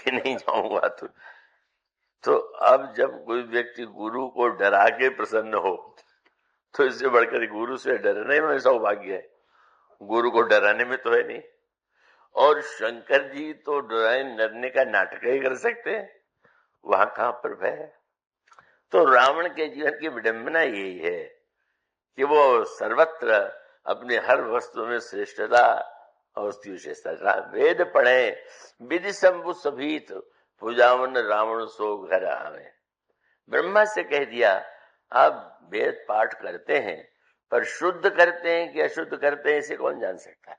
कि नहीं जाऊंगा। तो अब जब कोई व्यक्ति गुरु को डरा के प्रसन्न हो तो इससे बढ़कर गुरु से डरने में सौभाग्य है, गुरु को डराने में तो है नहीं। और शंकर जी तो डरने का नाटक ही कर सकते हैं, वहां कहां पर भय है। तो रावण के जीवन की विडंबना यही है कि वो सर्वत्र अपने हर वस्तु में श्रेष्ठता और उसकी विशेषता। वेद पढ़े विधि शंभु सभीत पूजावन रावण सो घर आवे। ब्रह्मा से कह दिया आप वेद पाठ करते हैं पर शुद्ध करते हैं कि अशुद्ध करते हैं इसे कौन जान सकता है।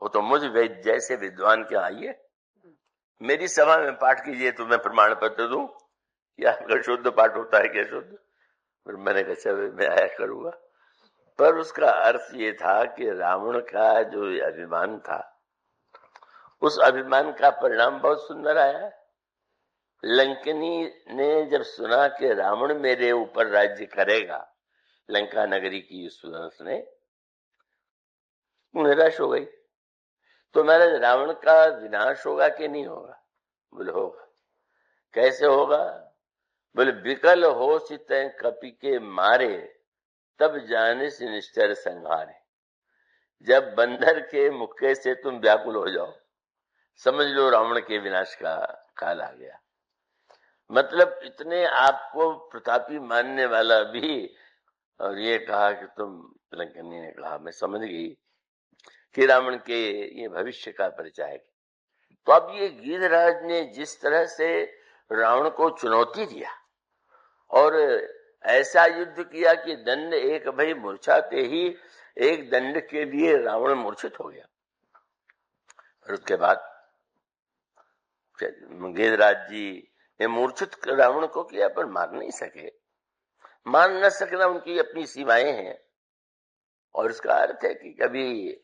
वो तो मुझ वेद जैसे विद्वान के आइए मेरी सभा में पाठ कीजिए तो मैं प्रमाण पत्र दूं कि आपका शुद्ध पाठ होता है कि शुद्ध। फिर मैंने कहा मैं आया करूंगा। पर उसका अर्थ ये था कि रावण का जो अभिमान था उस अभिमान का परिणाम बहुत सुंदर आया। लंकनी ने जब सुना कि रावण मेरे ऊपर राज्य करेगा, लंका नगरी की उसने निराश हो गई। तो महाराज रावण का विनाश होगा कि नहीं होगा? बोले होगा। कैसे होगा? बोले विकल हो सित कपि के मारे तब जाने से निश्चर संहारे। जब बंदर के मुक्के से तुम व्याकुल हो जाओ समझ लो रावण के विनाश का काल आ गया। मतलब इतने आपको प्रतापी मानने वाला भी, और ये कहा कि तुम, लंकनी ने कहा मैं समझ गई कि रावण के ये भविष्य का परिचय है। तो अब ये गीधराज ने जिस तरह से रावण को चुनौती दिया और ऐसा युद्ध किया कि दंड एक भई मूर्छाते ही एक दंड के लिए रावण मूर्छित हो गया। और उसके बाद गीधराज जी ने मूर्छित रावण को किया पर मार नहीं सके। मार न सकना उनकी अपनी सीमाएं हैं। और इसका अर्थ है कि कभी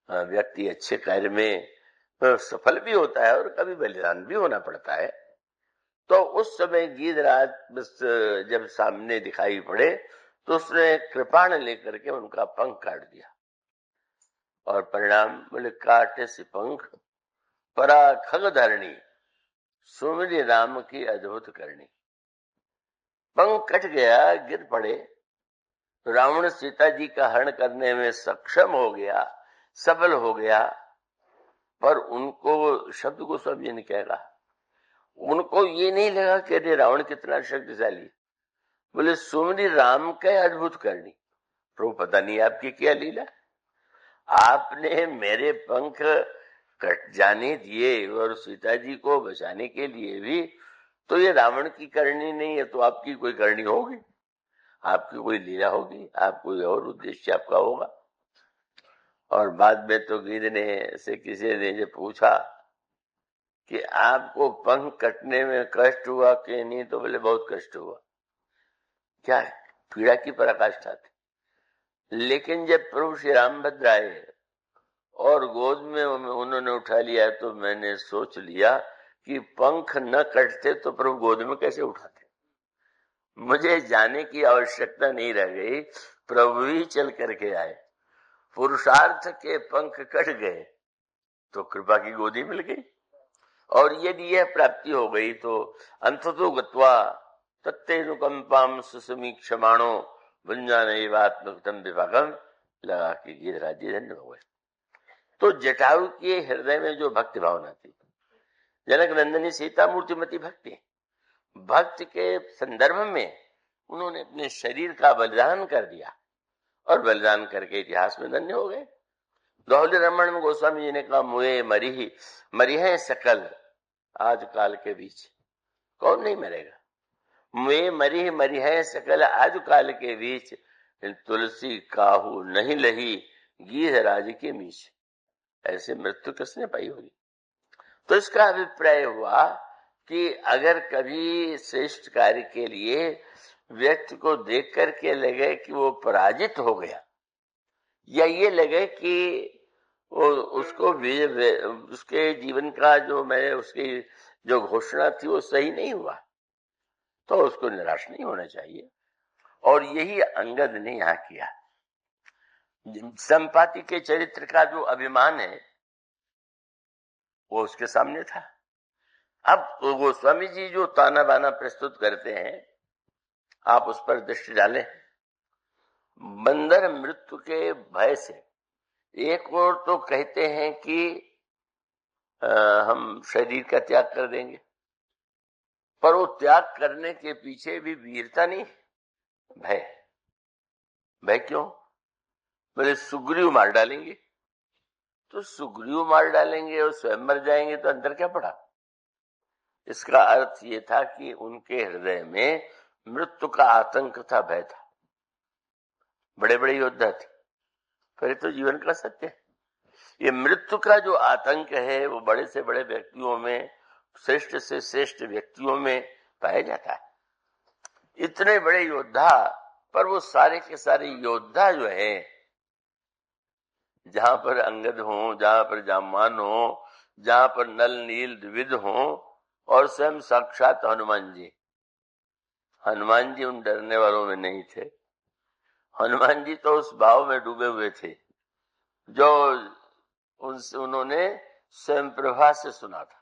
व्यक्ति अच्छे कार्य में सफल भी होता है और कभी बलिदान भी होना पड़ता है। तो उस समय गीधराज जब सामने दिखाई पड़े तो उसने कृपाण लेकर के उनका पंख काट दिया। और परिणाम बोले काटे से पंख परा खग धरणी सुमिर राम की अद्भुत करनी। पंख कट गया, गिर पड़े। रावण सीता जी का हरण करने में सक्षम हो गया, सफल हो गया। पर उनको शब्द को सब ये नहीं कहेगा, उनको ये नहीं लगा कि अरे रावण कितना शक्तिशाली। बोले सुमिर राम के अद्भुत करनी। प्रभु पता नहीं आपकी क्या लीला, आपने मेरे पंख कट जाने दिए और सीता जी को बचाने के लिए भी, तो ये रावण की करनी नहीं है तो आपकी कोई करनी होगी, आपकी कोई लीला होगी, आप कोई और उद्देश्य आपका होगा। और बाद में तो गिद्ध ने से किसी ने जो पूछा कि आपको पंख कटने में कष्ट हुआ कि नहीं, तो बोले बहुत कष्ट हुआ। क्या है? पीड़ा की पराकाष्ठा थी। लेकिन जब प्रभु श्री रामभद्र आए और गोद में उन्होंने उठा लिया तो मैंने सोच लिया कि पंख न कटते तो प्रभु गोद में कैसे उठाते। मुझे जाने की आवश्यकता नहीं रह गई, प्रभु ही चल करके आए। पुरुषार्थ के पंख कट गए तो कृपा की गोदी मिल गई। और यदि यह प्राप्ति हो गई तो अंततो गत्वा तत्तेनुकंपाम सुसमीक्षमाणो भुंजानैवात्मकृतं विभागम लगा कि गीधराज जी धन्य हो गए। तो जटायु के हृदय में जो भक्ति भावना थी, जनक नंदिनी सीता मूर्तिमती भक्ति, भक्त के संदर्भ में उन्होंने अपने शरीर का बलिदान कर दिया और बलिदान करके इतिहास में धन्य हो गए। दोहली रमण में गोस्वामी जी ने कहा मुए मरी है सकल आज काल के बीच। कौन नहीं मरेगा? मुए मरी है सकल आज काल के बीच, तुलसी काहू नहीं लही गीधराज के मीच। ऐसे मृत्यु किसने पाई होगी? तो इसका अभिप्राय हुआ कि अगर कभी श्रेष्ठ कार्य के लिए व्यक्ति को देख करके लगे कि वो पराजित हो गया, या ये लगे कि वो उसको उसके जीवन का जो मैं उसकी जो घोषणा थी वो सही नहीं हुआ, तो उसको निराश नहीं होना चाहिए। और यही अंगद ने यहाँ किया। संपाति के चरित्र का जो अभिमान है वो उसके सामने था। अब गोस्वामी जी जो ताना बाना प्रस्तुत करते हैं, आप उस पर दृष्टि डालें। बंदर मृत्यु के भय से, एक और तो कहते हैं कि हम शरीर का त्याग कर देंगे, पर वो त्याग करने के पीछे भी वीरता नहीं, भय। भय क्यों? बोले सुग्रीव मार डालेंगे। तो सुग्रीव मार डालेंगे और स्वयं मर जाएंगे तो अंतर क्या पड़ा? इसका अर्थ ये था कि उनके हृदय में मृत्यु का आतंक था, भय था। बड़े बड़े योद्धा थे, पर ये तो जीवन का सत्य है। ये मृत्यु का जो आतंक है वो बड़े से बड़े व्यक्तियों में, श्रेष्ठ से श्रेष्ठ व्यक्तियों में पाया जाता है। इतने बड़े योद्धा, पर वो सारे के सारे योद्धा जो है, जहां पर अंगद हो, जहां पर जामान हो, जहां पर नल नील द्विविध हो, और स्वयं साक्षात हनुमान जी, हनुमान जी उन डरने वालों में नहीं थे। हनुमान जी तो उस भाव में डूबे हुए थे जो उन्होंने स्वयं प्रभा से सुना था।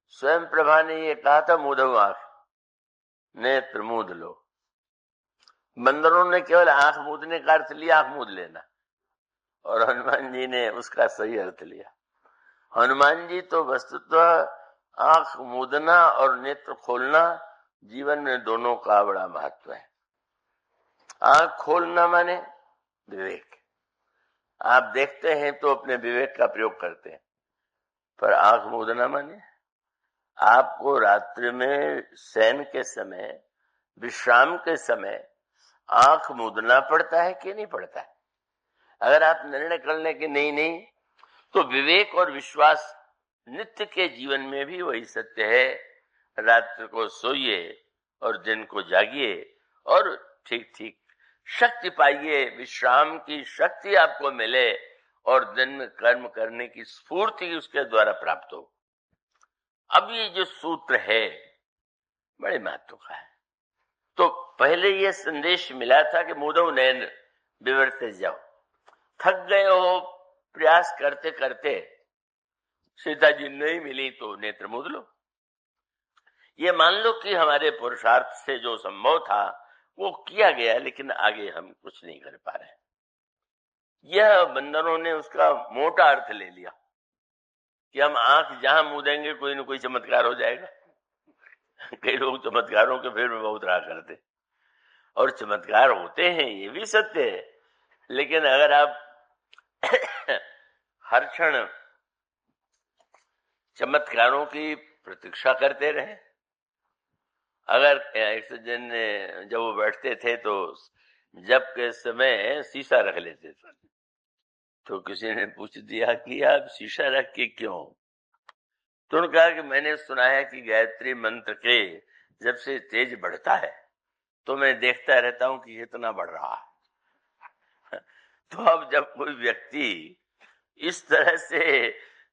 स्वयं प्रभा ने ये कहा था, मूधो आंख, नेत्र मूंद लो। बंदरों ने केवल आंख मूंदने का अर्थ लिया, आंख मूंद लेना, और हनुमान जी ने उसका सही अर्थ लिया। हनुमान जी तो वस्तुतः आंख मूंदना और नेत्र खोलना, जीवन में दोनों का बड़ा महत्व है। आंख खोलना माने विवेक। आप देखते हैं तो अपने विवेक का प्रयोग करते हैं, पर आंख मूंदना माने आपको रात्रि में शयन के समय, विश्राम के समय आंख मूंदना पड़ता है कि नहीं पड़ता है? अगर आप निर्णय कर लें कि नहीं नहीं, तो विवेक और विश्वास नित्य के जीवन में भी वही सत्य है। रात्रि को सोइए और दिन को जागिए, और ठीक ठीक शक्ति पाइए, विश्राम की शक्ति आपको मिले, और दिन में कर्म करने की स्फूर्ति उसके द्वारा प्राप्त हो। अब ये जो सूत्र है बड़े महत्व का है। तो पहले ये संदेश मिला था कि मूदो नैन विवर्ते जाओ। थक गए हो प्रयास करते करते, सीता जी नहीं मिली तो नेत्र मूद लो। ये मान लो कि हमारे पुरुषार्थ से जो संभव था वो किया गया, लेकिन आगे हम कुछ नहीं कर पा रहे। यह बंदरों ने उसका मोटा अर्थ ले लिया कि हम आंख जहां मूदेंगे कोई न कोई चमत्कार हो जाएगा। कई लोग चमत्कारों के फिर में बहुत रहा करते, और चमत्कार होते हैं, ये भी सत्य है। लेकिन अगर आप हर क्षण चमत्कारों की प्रतीक्षा करते रहे, अगर एक जन जब वो बैठते थे तो जब के समय शीशा रख लेते थे, तो किसी ने पूछ दिया कि आप शीशा रख के क्यों? तो उन्होंने कहा कि मैंने सुना है कि गायत्री मंत्र के जब से तेज बढ़ता है तो मैं देखता रहता हूं कि कितना बढ़ रहा है। तो अब जब कोई व्यक्ति इस तरह से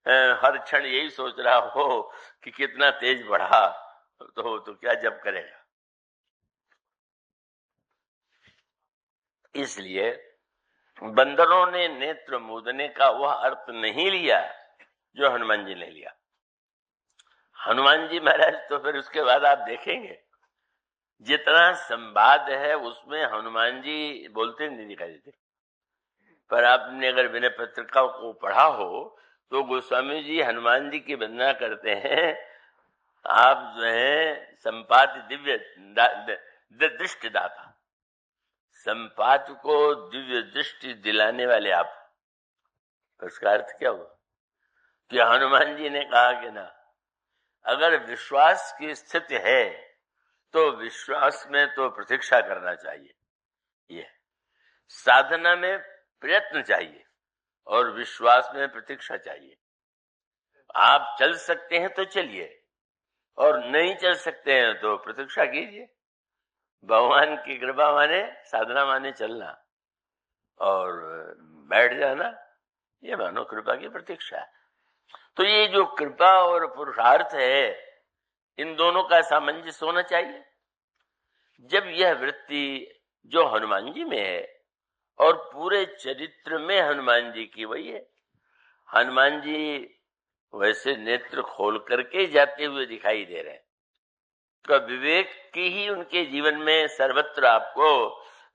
हर क्षण यही सोच रहा हो कि कितना तेज बढ़ा, तो क्या जब करेगा? इसलिए बंदरों ने नेत्र मूदने का वह अर्थ नहीं लिया जो हनुमान जी ने लिया। हनुमान जी महाराज तो फिर उसके बाद आप देखेंगे जितना संवाद है उसमें हनुमान जी बोलते नहीं दिखाई देते। पर आपने अगर विनय पत्रिका को पढ़ा हो तो गोस्वामी जी हनुमान जी की वंदना करते हैं, आप जो है संपात दिव्य दृष्टि दाता, संपात को दिव्य दृष्टि दिलाने वाले आप। उसका अर्थ क्या हुआ कि हनुमान जी ने कहा कि ना, अगर विश्वास की स्थिति है तो विश्वास में तो प्रतीक्षा करना चाहिए, ये साधना में प्रयत्न चाहिए और विश्वास में प्रतीक्षा चाहिए। आप चल सकते हैं तो चलिए, और नहीं चल सकते हैं तो प्रतीक्षा कीजिए। भगवान की कृपा माने साधना माने चलना, और बैठ जाना ये मानो कृपा की प्रतीक्षा है। तो ये जो कृपा और पुरुषार्थ है, इन दोनों का सामंजस्य होना चाहिए। जब यह वृत्ति जो हनुमान जी में है और पूरे चरित्र में हनुमान जी की वही है, हनुमान जी वैसे नेत्र खोल करके जाते हुए दिखाई दे रहे हैं। तो विवेक की ही उनके जीवन में सर्वत्र आपको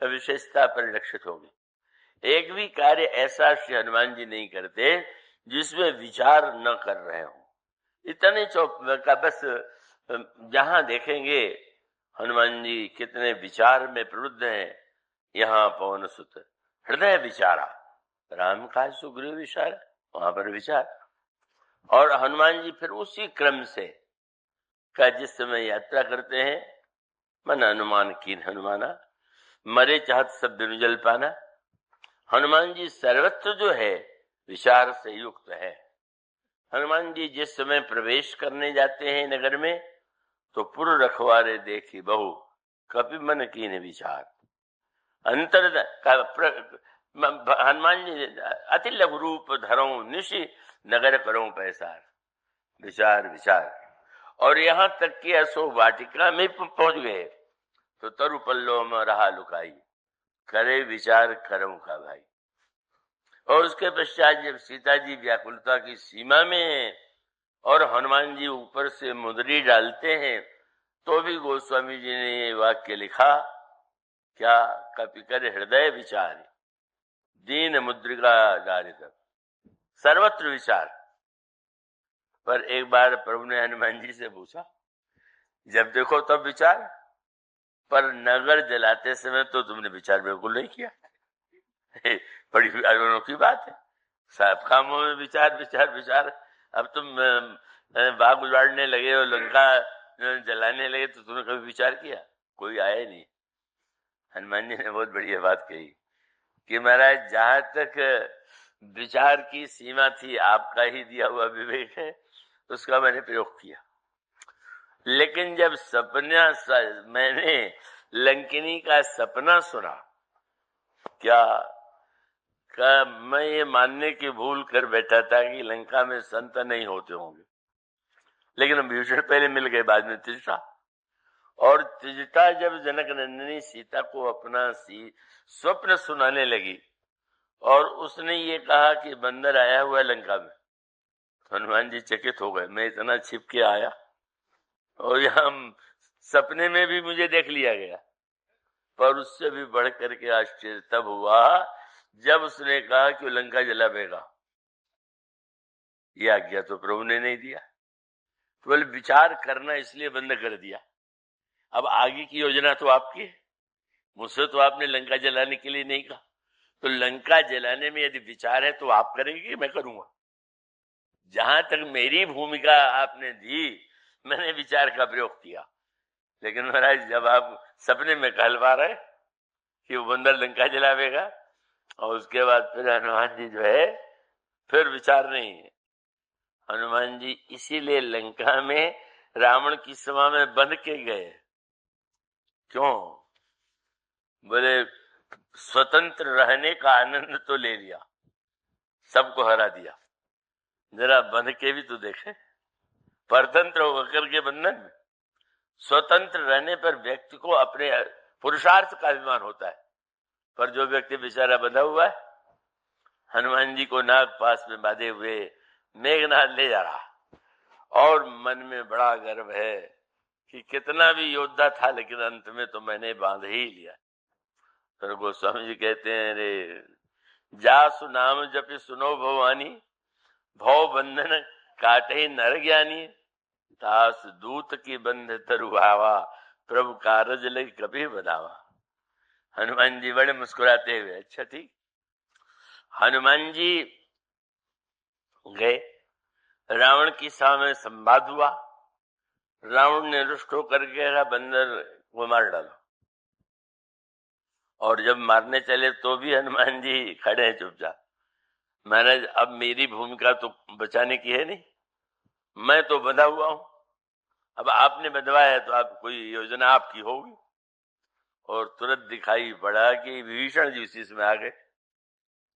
विशेषता परिलक्षित होगी। एक भी कार्य ऐसा श्री हनुमान जी नहीं करते जिसमें विचार न कर रहे हो। इतने चौक का बस जहां देखेंगे हनुमान जी कितने विचार में प्रवृत्त हैं। यहाँ पवन सुत हृदय विचारा, राम का सुग्रीव विचार, वहां पर विचार। और हनुमान जी फिर उसी क्रम से का जिस समय यात्रा करते हैं, मन अनुमान कीन हनुमाना, मरे चाहत सब बिनु जल पाना। हनुमान जी सर्वत्र जो है विचार से युक्त है। हनुमान जी जिस समय प्रवेश करने जाते हैं नगर में, तो पुर रखवारे देखी बहु कपि मन कीन विचार। अंतर का हनुमान जी अति लघु रूप धरो निशि नगर करो पैसार, विचार विचार। और यहाँ तक कि अशोक वाटिका में पहुंच गए तो तरु पल्लो में रहा लुकाई, करे विचार करम का भाई। और उसके पश्चात जब सीता जी व्याकुलता की सीमा में है और हनुमान जी ऊपर से मुद्री डालते हैं, तो भी गोस्वामी जी ने ये वाक्य लिखा, क्या कपि कर हृदय विचार, दीन मुद्रिका डारित, सर्वत्र विचार। पर एक बार प्रभु ने हनुमान जी से पूछा, जब देखो तब विचार, पर नगर जलाते समय तो तुमने विचार बिल्कुल नहीं किया। बड़ी अनोखी बात है, सब कामों में विचार विचार विचार। अब तुम बाग उजाड़ने लगे और लंका जलाने लगे तो तुमने कभी विचार किया? कोई आया नहीं। हनुमान जी ने बहुत बढ़िया बात कही कि महाराज जहां तक विचार की सीमा थी, आपका ही दिया हुआ विवेक है, उसका मैंने प्रयोग किया। लेकिन जब सपना मैंने लंकिनी का सपना सुना, क्या मैं ये मानने की भूल कर बैठा था कि लंका में संत नहीं होते होंगे। लेकिन विभीषण पहले मिल गए, बाद में त्रिजटा। और त्रिजटा जब जनक नंदिनी सीता को अपना स्वप्न सुनाने लगी और उसने ये कहा कि बंदर आया हुआ है लंका में, हनुमान जी चकित हो गए। मैं इतना छिप के आया और यहाँ सपने में भी मुझे देख लिया गया। पर उससे भी बढ़ करके आश्चर्य तब हुआ जब उसने कहा कि लंका जलावेगा। यह आज्ञा तो प्रभु ने नहीं दिया, केवल विचार करना इसलिए बंद कर दिया। अब आगे की योजना तो आपकी है, मुझसे तो आपने लंका जलाने के लिए नहीं कहा। तो लंका जलाने में यदि विचार है तो आप करेंगे, मैं करूंगा। जहां तक मेरी भूमिका आपने दी, मैंने विचार का प्रयोग किया। लेकिन महाराज जब आप सपने में कहलवा रहे कि वो बंदर लंका जलावेगा, और उसके बाद फिर हनुमान जी जो है फिर विचार नहीं है। हनुमान जी इसीलिए लंका में रावण की सभा में बंध के गए। क्यों? बोले स्वतंत्र रहने का आनंद तो ले लिया, सबको हरा दिया, जरा बंध के भी तो देखे। परतंत्र होकर के बंधन में, स्वतंत्र रहने पर व्यक्ति को अपने पुरुषार्थ का अभिमान होता है। पर जो व्यक्ति बेचारा बंधा हुआ है, हनुमान जी को नाग पास में बांधे हुए मेघनाथ ले जा रहा, और मन में बड़ा गर्व है कि कितना भी योद्धा था लेकिन अंत में तो मैंने बांध ही लिया। फिर गोस्वामी जी कहते हैं, रे जासु नाम जपि सुनो भवानी, भव बंधन काटे नर ज्ञानी, तास दूत की बंध तरुआवा, प्रभु कारज लग कभी बतावा। हनुमान जी बड़े मुस्कुराते हुए, अच्छा ठीक। हनुमान जी गए, रावण की सामने संवाद हुआ। रावण ने रुष्ट होकर के बंदर को मार डाला, और जब मारने चले तो भी हनुमान जी खड़े हैं चुपचाप। महाराज अब मेरी भूमिका तो बचाने की है नहीं, मैं तो बंधा हुआ हूं। अब आपने बंधवाया है तो आप कोई योजना आपकी होगी। और तुरंत दिखाई पड़ा कि विभीषण जी उसी में आ गए,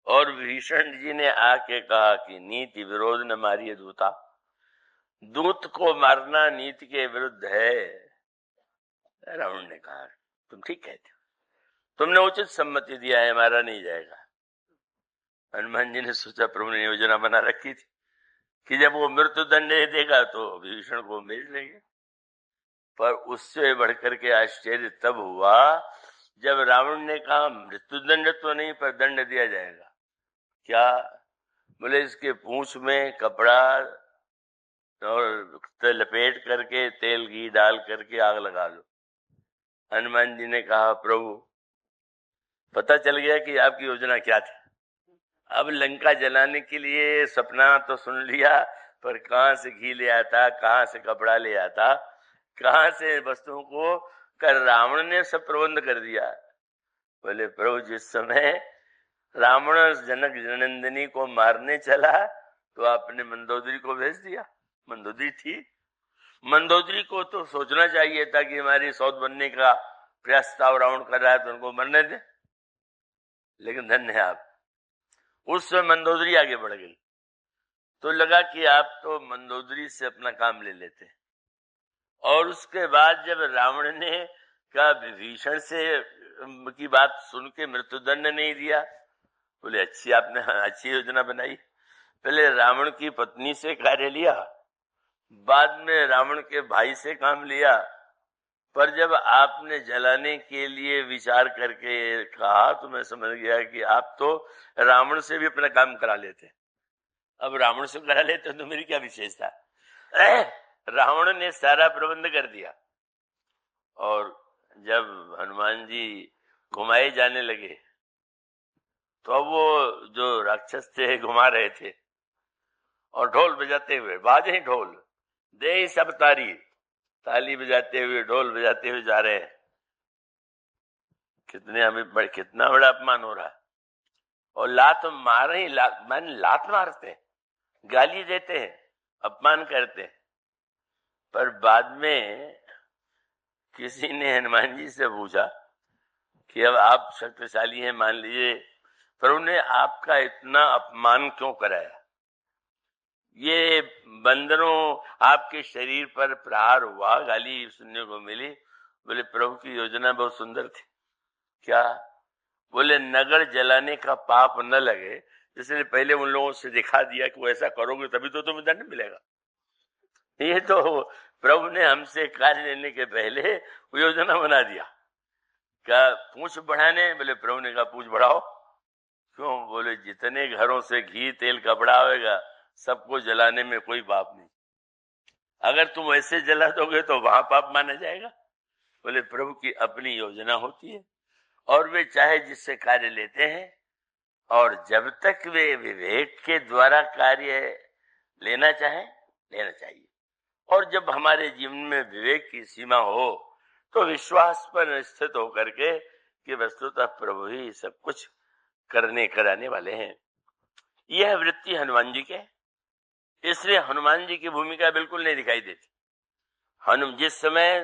और विभीषण जी ने आके कहा कि नीति विरोध न मारिए दूता, दूत को मारना नीति के विरुद्ध है। रावण ने कहा, तुम ठीक कहते हो, तुमने उचित सम्मति दिया है, मारा नहीं जाएगा। हनुमान जी ने सोचा प्रभु ने योजना बना रखी थी, कि जब वो मृत्यु दंड देगा तो विभीषण को भेज लेंगे। पर उससे बढ़कर के आश्चर्य तब हुआ जब रावण ने कहा मृत्यु दंड तो नहीं पर दंड दिया जाएगा। क्या? बोले इसके पूंछ में कपड़ा और लपेट करके तेल घी डाल करके आग लगा लो। हनुमान जी ने कहा प्रभु पता चल गया कि आपकी योजना क्या थी। अब लंका जलाने के लिए सपना तो सुन लिया, पर कहां से घी ले आता, कहां से कपड़ा ले आता, कहां से वस्तुओं को कर रावण ने सब प्रबंध कर दिया। बोले प्रभु जिस समय रावण जनक जनंदिनी को मारने चला तो आपने मंदोदरी को भेज दिया। मंदोदरी थी, मंदोदरी को तो सोचना चाहिए था कि हमारी सौत बनने का प्रस्ताव रावण कर रहा है तो उनको मरने दे, लेकिन धन्य है आप, उस समय मंदोदरी आगे बढ़ गई। तो लगा कि आप तो मंदोदरी से अपना काम ले लेते। और उसके बाद जब रावण ने कहा विभीषण से की बात सुन के मृत्युदंड नहीं दिया, बोले अच्छी आपने अच्छी योजना बनाई। पहले रावण की पत्नी से कार्य लिया, बाद में रावण के भाई से काम लिया, पर जब आपने जलाने के लिए विचार करके कहा तो मैं समझ गया कि आप तो रावण से भी अपना काम करा लेते। अब रावण से करा लेते तो मेरी क्या विशेषता। रावण ने सारा प्रबंध कर दिया। और जब हनुमान जी घुमाए जाने लगे तो अब वो जो राक्षस थे घुमा रहे थे और ढोल बजाते हुए, बाजे ढोल दे सब तारी, ताली बजाते हुए ढोल बजाते हुए जा रहे हैं। कितना बड़ा अपमान हो रहा है। और लात मार ही लात मारते हैं, गाली देते हैं, अपमान करते हैं। पर बाद में किसी ने हनुमान जी से पूछा कि अब आप शक्तिशाली हैं मान लीजिए, पर उन्हें आपका इतना अपमान क्यों कराया? ये बंदरों आपके शरीर पर प्रहार हुआ, गाली सुनने को मिली। बोले प्रभु की योजना बहुत सुंदर थी। क्या? बोले नगर जलाने का पाप न लगे इसलिए पहले उन लोगों से दिखा दिया कि वो ऐसा करोगे तभी तो तुम्हें दंड मिलेगा। ये तो प्रभु ने हमसे कार्य लेने के पहले वो योजना बना दिया। क्या पूंछ बढ़ाने? बोले प्रभु ने कहा पूंछ बढ़ाओ। क्यों? बोले जितने घरों से घी तेल कपड़ा आएगा सबको जलाने में कोई पाप नहीं, अगर तुम ऐसे जला दोगे तो वहां पाप माना जाएगा। बोले प्रभु की अपनी योजना होती है और वे चाहे जिससे कार्य लेते हैं, और जब तक वे विवेक के द्वारा कार्य लेना चाहे लेना चाहिए। और जब हमारे जीवन में विवेक की सीमा हो तो विश्वास पर स्थित होकर के कि वस्तुतः प्रभु ही सब कुछ करने कराने वाले हैं। यह वृत्ति हनुमान जी के, इसलिए हनुमान जी की भूमिका बिल्कुल नहीं दिखाई देती। जिस समय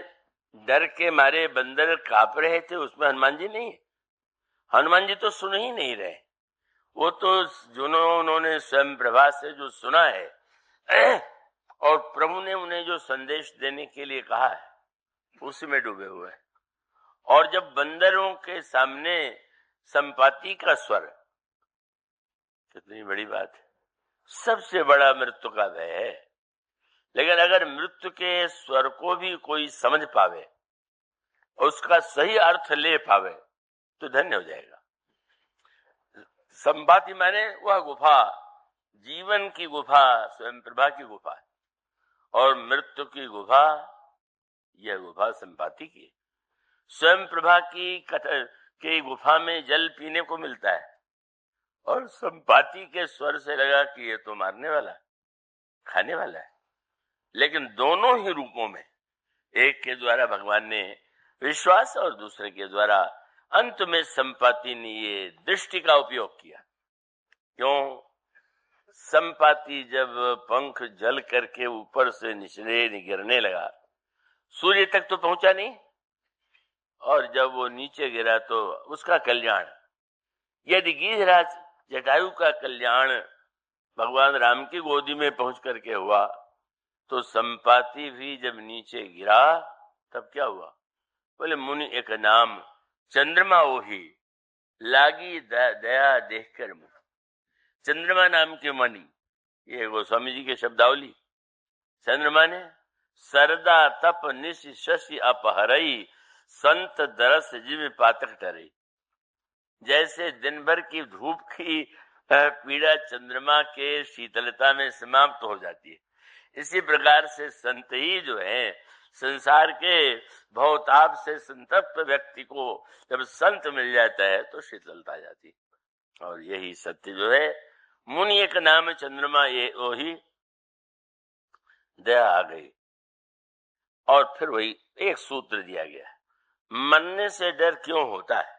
डर के मारे बंदर कांप रहे थे उसमें हनुमान जी नहीं है। हनुमान जी तो सुन ही नहीं रहे, वो तो उन्होंने स्वयं प्रभा से जो सुना है और प्रभु ने उन्हें जो संदेश देने के लिए कहा है उसी में डूबे हुए हैं। और जब बंदरों के सामने संपाति का स्वर, कितनी बड़ी बात है, सबसे बड़ा मृत्यु का भय है, लेकिन अगर मृत्यु के स्वर को भी कोई समझ पावे और उसका सही अर्थ ले पावे तो धन्य हो जाएगा। संपाति माने वह गुफा, जीवन की गुफा, स्वयं प्रभा की गुफा है, और मृत्यु की गुफा, यह गुफा संपाति की। स्वयं प्रभा की गुफा में जल पीने को मिलता है और संपाति के स्वर से लगा कि ये तो मारने वाला है, खाने वाला है। लेकिन दोनों ही रूपों में, एक के द्वारा भगवान ने विश्वास और दूसरे के द्वारा अंत में संपाति ने ये दृष्टि का उपयोग किया। क्यों? संपाति जब पंख जल करके ऊपर से निचले गिरने लगा, सूर्य तक तो पहुंचा नहीं, और जब वो नीचे गिरा तो उसका कल्याण, यदि गिरिराज जटायु का कल्याण भगवान राम की गोदी में पहुंच करके हुआ तो संपाति भी जब नीचे गिरा तब क्या हुआ? बोले मुनि एक नाम चंद्रमा ओही लागी दया देखकर मुनि। चंद्रमा नाम के मणि ये गोस्वामी जी के शब्दावली। चंद्रमा ने सरदा तप निश शशि अपहरई, संत दरस जीव पातक टरई। जैसे दिन भर की धूप की पीड़ा चंद्रमा के शीतलता में समाप्त हो जाती है, इसी प्रकार से संत ही जो है संसार के भवताप से संतप्त व्यक्ति को जब संत मिल जाता है तो शीतलता आ जाती है। और यही सत्य जो है, मुनि एक नाम चंद्रमा, ये वही दया आ गई। और फिर वही एक सूत्र दिया गया, मरने से डर क्यों होता है?